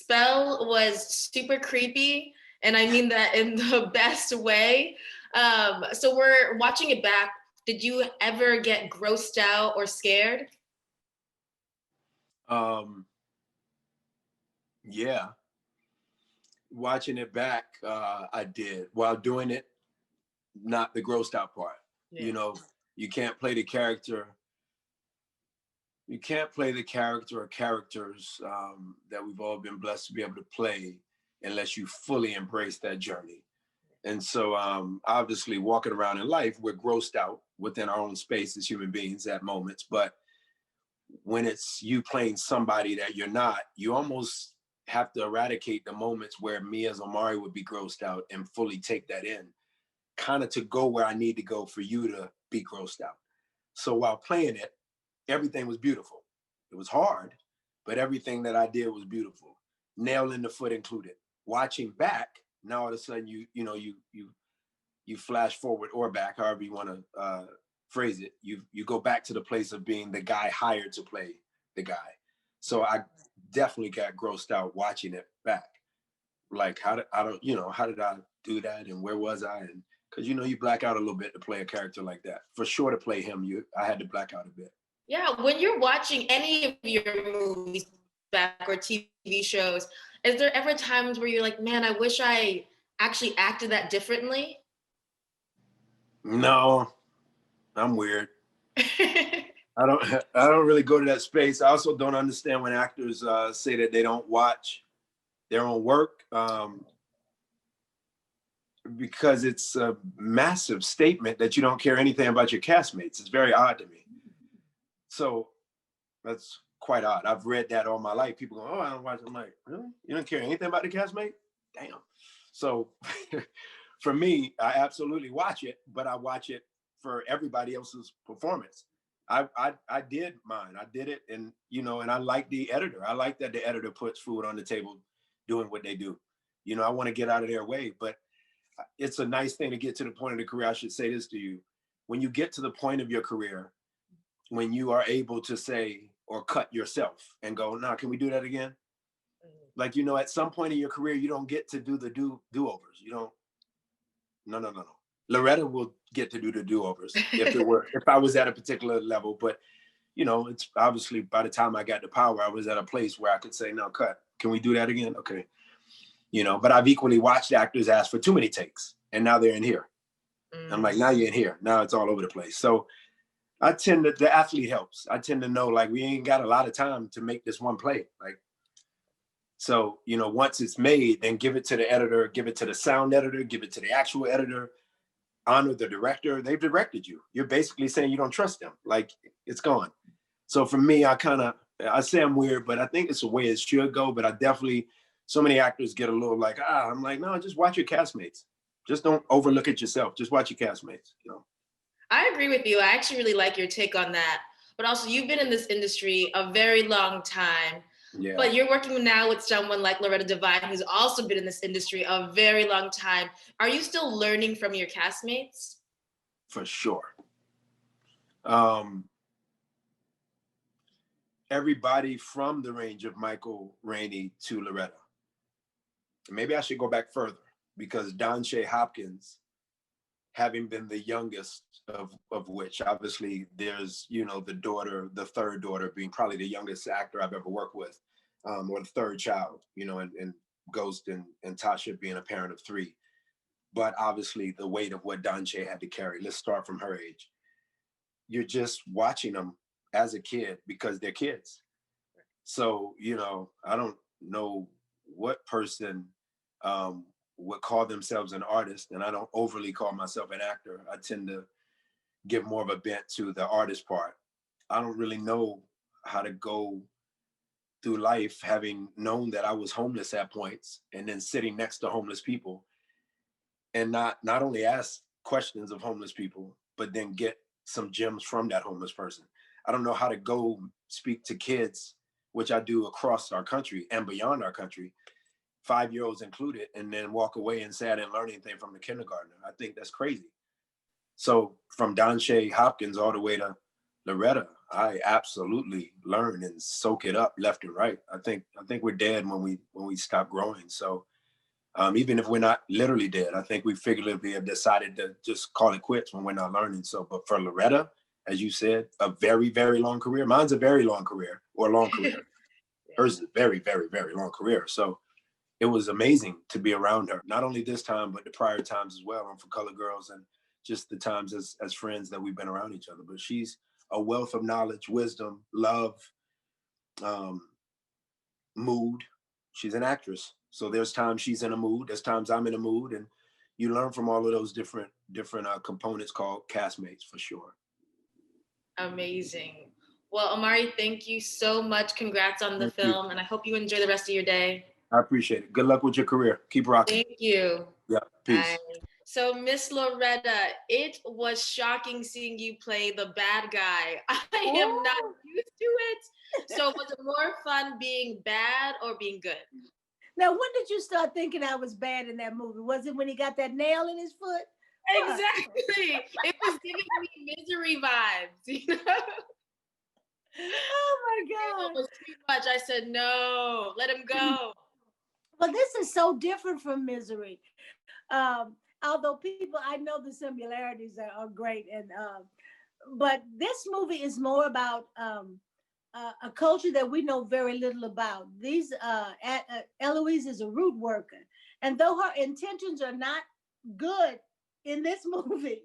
spell was super creepy, and I mean that in the best way. So we're watching it back. Did you ever get grossed out or scared? Yeah, watching it back, I did. While doing it, not the grossed out part. Yeah. You know, you can't play the character. You can't play the character or characters that we've all been blessed to be able to play unless you fully embrace that journey. And so, obviously, walking around in life, we're grossed out within our own space as human beings at moments. But when it's you playing somebody that you're not, you almost have to eradicate the moments where me as Omari would be grossed out and fully take that in, kind of to go where I need to go for you to be grossed out. So while playing it, everything was beautiful. It was hard, but everything that I did was beautiful. Nail in the foot included. Watching back, now all of a sudden you flash forward or back, however you want to phrase it. You go back to the place of being the guy hired to play the guy. So I definitely got grossed out watching it back. Like how did I do that and where was I? And because you black out a little bit to play a character like that. For sure to play him, I had to black out a bit. Yeah, when you're watching any of your movies back or TV shows, is there ever times where you're like, man, I wish I actually acted that differently? No, I'm weird. I don't really go to that space. I also don't understand when actors say that they don't watch their own work, because it's a massive statement that you don't care anything about your castmates. It's very odd to me. So that's quite odd. I've read that all my life. People go, "Oh, I don't watch." I'm like, really? You don't care anything about the castmate? Damn. So for me, I absolutely watch it, but I watch it for everybody else's performance. I did mine. I did it, and and I like the editor. I like that the editor puts food on the table, doing what they do. I want to get out of their way, but it's a nice thing to get to the point of the career. I should say this to you: when you get to the point of your career, when you are able to say or cut yourself and go, "Nah, can we do that again?" Like at some point in your career, you don't get to do the do-overs. You don't. No. Loretta will get to do the do-overs if I was at a particular level. But it's obviously by the time I got the power, I was at a place where I could say, "No, cut. Can we do that again?" Okay. But I've equally watched actors ask for too many takes, and now they're in here. I'm like, now you're in here. Now it's all over the place. So I tend to, the athlete helps. I tend to know, like, we ain't got a lot of time to make this one play. Like, so, once it's made, then give it to the editor, give it to the sound editor, give it to the actual editor, honor the director. They've directed you. You're basically saying you don't trust them. Like, it's gone. So for me, I say I'm weird, but I think it's the way it should go. But I definitely, so many actors get a little like, I'm like, no, just watch your castmates. Just don't overlook it yourself. Just watch your castmates, I agree with you. I actually really like your take on that. But also, you've been in this industry a very long time. Yeah. But you're working now with someone like Loretta Devine, who's also been in this industry a very long time. Are you still learning from your castmates? For sure. Everybody from the range of Michael Rainey to Loretta. Maybe I should go back further, because Don Shay Hopkins, having been the youngest of which, obviously there's, the third daughter being probably the youngest actor I've ever worked with, or the third child, and Ghost and Tasha being a parent of three. But obviously the weight of what Don Shay had to carry. Let's start from her age. You're just watching them as a kid because they're kids. So, I don't know what person would call themselves an artist, and I don't overly call myself an actor. I tend to give more of a bent to the artist part. I don't really know how to go through life having known that I was homeless at points, and then sitting next to homeless people, and not only ask questions of homeless people, but then get some gems from that homeless person. I don't know how to go speak to kids, which I do across our country and beyond our country, 5-year-olds included, and then walk away and say I didn't learn anything from the kindergartner. I think that's crazy. So from Don Shay Hopkins all the way to Loretta, I absolutely learn and soak it up left and right. I think we're dead when we stop growing. So even if we're not literally dead, I think we figuratively have decided to just call it quits when we're not learning. So, but for Loretta, as you said, a very, very long career. Mine's a very long career, or a long career. Hers is a very, very, very long career. So it was amazing to be around her, not only this time, but the prior times as well, on For Color Girls, and just the times as friends that we've been around each other. But she's a wealth of knowledge, wisdom, love, um, mood. She's an actress. So there's times she's in a mood, there's times I'm in a mood, and you learn from all of those different components called castmates, for sure. Amazing. Well, Omari, thank you so much. Congrats on the Thank you. film, and I hope you enjoy the rest of your day. I appreciate it. Good luck with your career. Keep rocking. Thank you. Yeah. Peace. Bye. So, Miss Loretta, it was shocking seeing you play the bad guy. I am not used to it. So, was it more fun being bad or being good? Now, when did you start thinking I was bad in that movie? Was it when he got that nail in his foot? Exactly. It was giving me Misery vibes, you know? Oh my God. It was too much. I said, no, let him go. Well, this is so different from Misery. Although people, I know the similarities are great, and but this movie is more about a culture that we know very little about. Eloise is a root worker, and though her intentions are not good in this movie,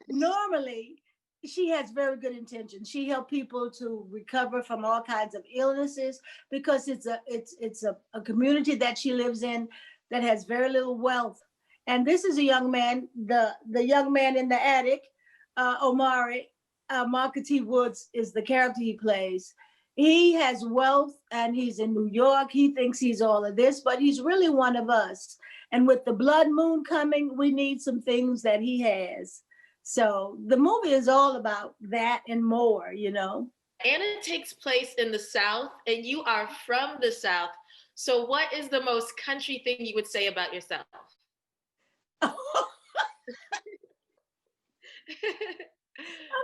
normally she has very good intentions. She helps people to recover from all kinds of illnesses because it's a community that she lives in that has very little wealth. And this is a young man, the young man in the attic, Omari, Marcus T. Woods is the character he plays. He has wealth and he's in New York. He thinks he's all of this, but he's really one of us. And with the blood moon coming, we need some things that he has. So the movie is all about that and more, you know. And it takes place in the South, and you are from the South. So what is the most country thing you would say about yourself? I'm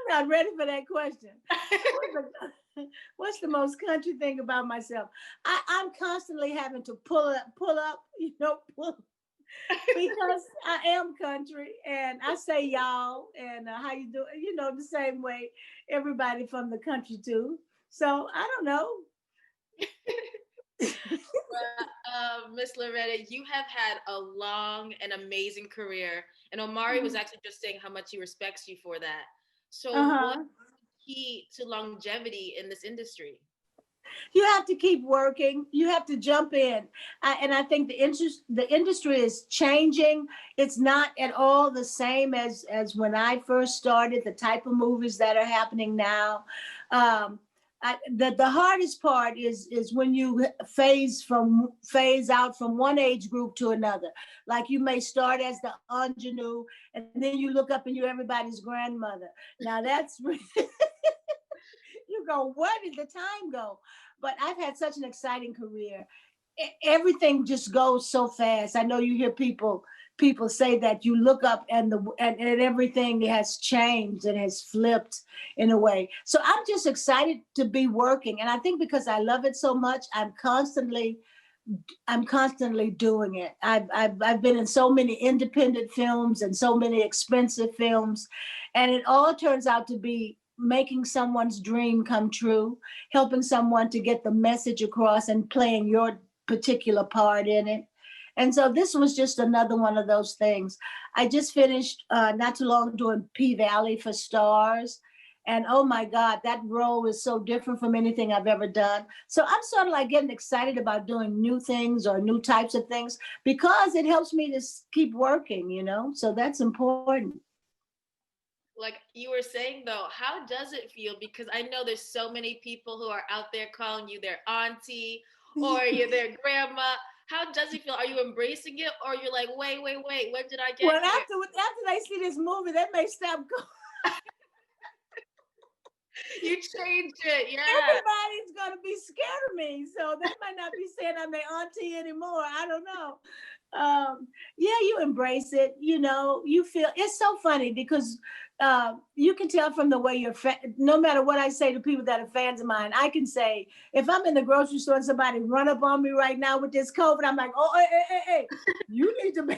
not ready for that question. What's the most country thing about myself? I'm constantly having to pull up, because I am country and I say y'all and how you do, the same way everybody from the country too. So I don't know. Miss Loretta, you have had a long and amazing career, and Omari was actually just saying how much he respects you for that. So what's the key to longevity in this industry? You have to keep working. You have to jump in. And I think the industry is changing. It's not at all the same as when I first started, the type of movies that are happening now. The hardest part is when you phase out from one age group to another. Like you may start as the ingenue, and then you look up and you're everybody's grandmother. Now that's you go, where did the time go? But I've had such an exciting career. Everything just goes so fast. I know you hear people say that you look up and everything has changed and has flipped in a way. So I'm just excited to be working. And I think because I love it so much, I'm constantly doing it. I've been in so many independent films and so many expensive films, and it all turns out to be making someone's dream come true, helping someone to get the message across and playing your particular part in it. And so this was just another one of those things. I just finished not too long doing P-Valley for Stars. And oh my God, that role is so different from anything I've ever done. So I'm sort of like getting excited about doing new things or new types of things because it helps me to keep working, so that's important. Like you were saying though, how does it feel? Because I know there's so many people who are out there calling you their auntie or you're their grandma. How does it feel? Are you embracing it or you're like, wait, when did I get here? Well, after they see this movie, they may stop going. You changed it, yeah. Everybody's gonna be scared of me, so they might not be saying I'm their auntie anymore. I don't know. Yeah, you embrace it. You know, you feel it's so funny because you can tell from the way no matter what I say to people that are fans of mine, I can say if I'm in the grocery store and somebody run up on me right now with this COVID, I'm like, oh, hey, you need to be.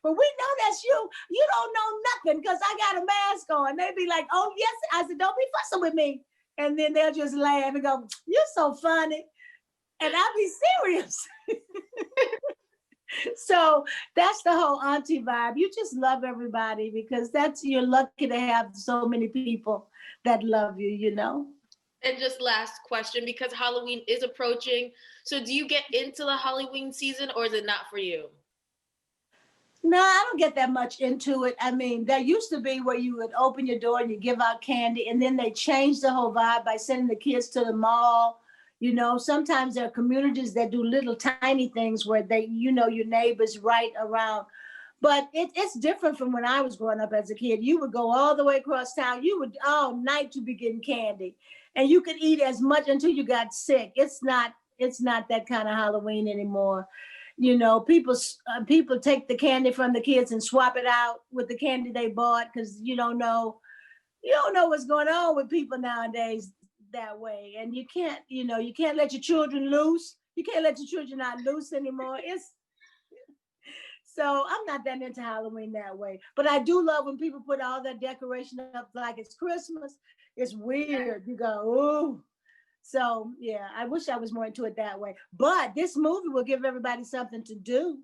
But we know that's you. You don't know nothing because I got a mask on. They be like, oh yes. I said, don't be fussing with me. And then they'll just laugh and go, you're so funny. And I'll be serious. So that's the whole auntie vibe. You just love everybody because you're lucky to have so many people that love you, you know. And just last question, because Halloween is approaching. So do you get into the Halloween season or is it not for you? No, I don't get that much into it. I mean, there used to be where you would open your door and you give out candy, and then they changed the whole vibe by sending the kids to the mall. You know, sometimes there are communities that do little tiny things where your neighbors right around. But it's different from when I was growing up as a kid. You would go all the way across town. You would all night to be getting candy, and you could eat as much until you got sick. It's not that kind of Halloween anymore. You know, people take the candy from the kids and swap it out with the candy they bought because you don't know what's going on with people nowadays that way. And you can't let your children loose. You can't let your children out loose anymore. So I'm not that into Halloween that way. But I do love when people put all their decoration up like it's Christmas. It's weird. You go, ooh. So yeah, I wish I was more into it that way. But this movie will give everybody something to do.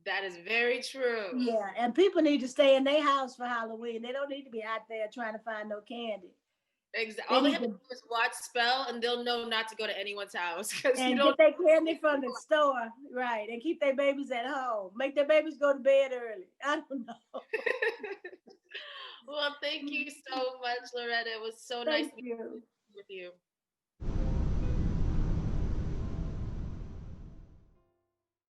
That is very true. Yeah, and people need to stay in their house for Halloween. They don't need to be out there trying to find no candy. Exactly. All they have to do is watch Spell, and they'll know not to go to anyone's house and get their candy from the store, right? And keep their babies at home. Make their babies go to bed early. I don't know. Well, thank you so much, Loretta. It was so nice to be with you.